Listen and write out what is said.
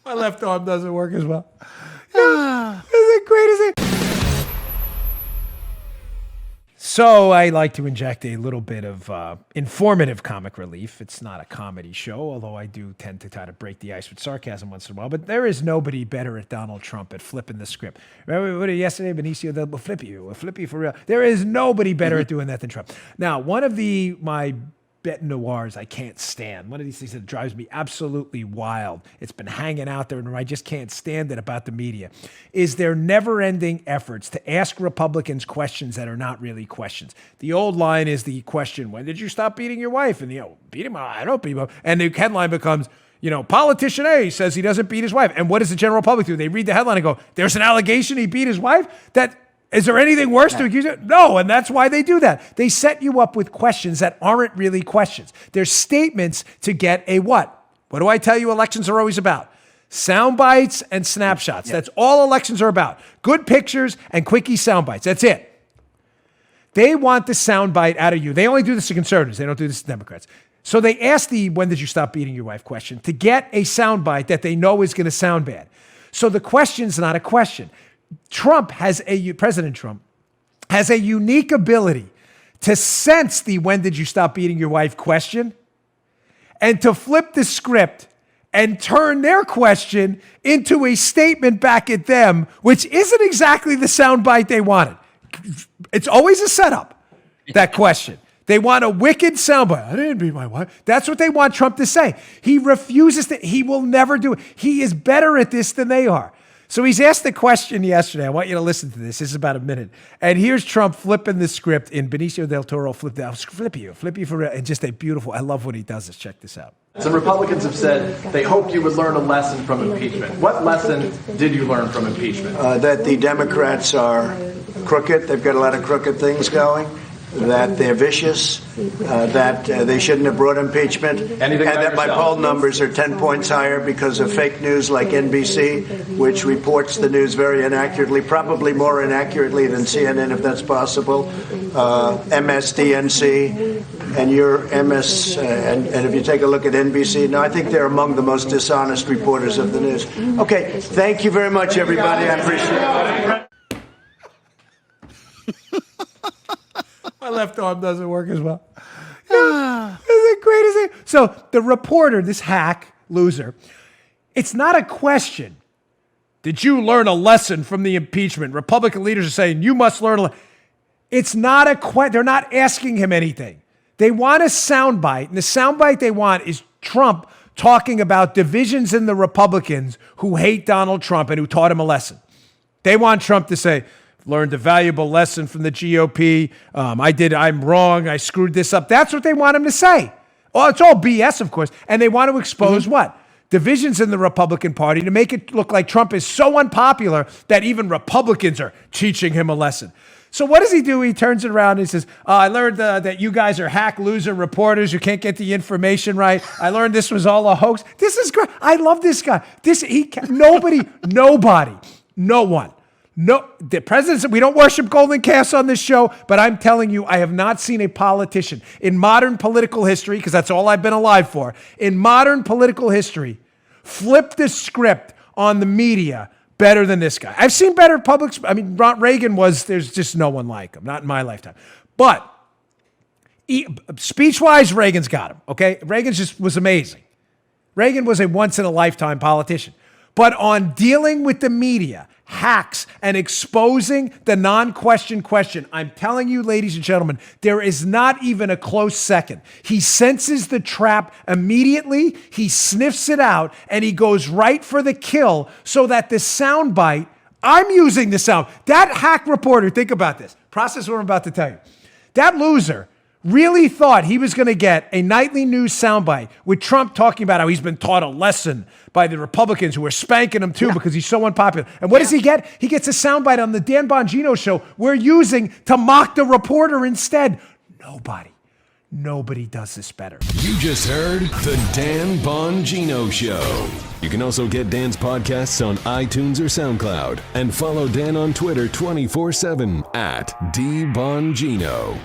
My left arm doesn't work as well. Isn't it great? Is it? So I like to inject a little bit of informative comic relief. It's not a comedy show, although I do tend to try to break the ice with sarcasm once in a while. But there is nobody better at Donald Trump at flipping the script. Remember yesterday, Benicio, they'll flip you for real. There is nobody better at doing that than Trump. Now, one of my bête noirs I can't stand. One of these things that drives me absolutely wild. It's been hanging out there and I just can't stand it about the media. Is their never-ending efforts to ask Republicans questions that are not really questions. The old line is the question, when did you stop beating your wife? And beat him? I don't beat him. And the headline becomes, politician A says he doesn't beat his wife. And what does the general public do? They read the headline and go, there's an allegation he beat his wife? Is there anything worse to accuse it? No, and that's why they do that. They set you up with questions that aren't really questions. They're statements to get a what? What do I tell you elections are always about? Sound bites and snapshots. That's all elections are about. Good pictures and quickie sound bites. That's it. They want the sound bite out of you. They only do this to conservatives. They don't do this to Democrats. So they ask the when did you stop beating your wife question to get a sound bite that they know is going to sound bad. So the question's not a question. President Trump has a unique ability to sense the when did you stop beating your wife question and to flip the script and turn their question into a statement back at them, which isn't exactly the soundbite they wanted. It's always a setup, that question. They want a wicked soundbite. I didn't beat my wife. That's what they want Trump to say. He refuses to. He will never do it. He is better at this than they are. So he's asked the question yesterday. I want you to listen to this. This is about a minute. And here's Trump flipping the script in Benicio del Toro. Flip you for real. And just a beautiful, I love when he does this. Check this out. Some Republicans have said they hoped you would learn a lesson from impeachment. What lesson did you learn from impeachment? That the Democrats are crooked. They've got a lot of crooked things going. That they're vicious, that they shouldn't have brought impeachment, and that my poll numbers are 10 points higher because of fake news like NBC, which reports the news very inaccurately, probably more inaccurately than CNN, if that's possible, MSDNC, and your MS, and if you take a look at NBC, no, I think they're among the most dishonest reporters of the news. Okay, thank you very much, everybody. I appreciate it. My left arm doesn't work as well. Isn't it great? Is it? So the reporter, this hack loser, it's not a question. Did you learn a lesson from the impeachment? Republican leaders are saying you must learn a lesson. It's not a question. They're not asking him anything. They want a soundbite, and the soundbite they want is Trump talking about divisions in the Republicans who hate Donald Trump and who taught him a lesson. They want Trump to say, learned a valuable lesson from the GOP. I'm wrong. I screwed this up. That's what they want him to say. Oh, it's all BS, of course. And they want to expose what? Divisions in the Republican Party to make it look like Trump is so unpopular that even Republicans are teaching him a lesson. So what does he do? He turns it around and he says, I learned that you guys are hack loser reporters who can't get the information right. I learned this was all a hoax. This is great. I love this guy. No, the president, we don't worship golden calves on this show, but I'm telling you, I have not seen a politician in modern political history, because that's all I've been alive for, in modern political history, flip the script on the media better than this guy. I've seen better Ronald Reagan there's just no one like him, not in my lifetime. But speech-wise, Reagan's got him, okay? Reagan just was amazing. Reagan was a once-in-a-lifetime politician. But on dealing with the media, hacks, and exposing the non-question question, I'm telling you, ladies and gentlemen, there is not even a close second. He senses the trap immediately, he sniffs it out, and he goes right for the kill so that the soundbite, I'm using the sound. That hack reporter, think about this. Process what I'm about to tell you. That loser really thought he was going to get a nightly news soundbite with Trump talking about how he's been taught a lesson by the Republicans who are spanking him too because he's so unpopular. And what does he get? He gets a soundbite on the Dan Bongino show we're using to mock the reporter instead. Nobody does this better. You just heard the Dan Bongino Show. You can also get Dan's podcasts on iTunes or SoundCloud and follow Dan on Twitter 24/7 @DBongino.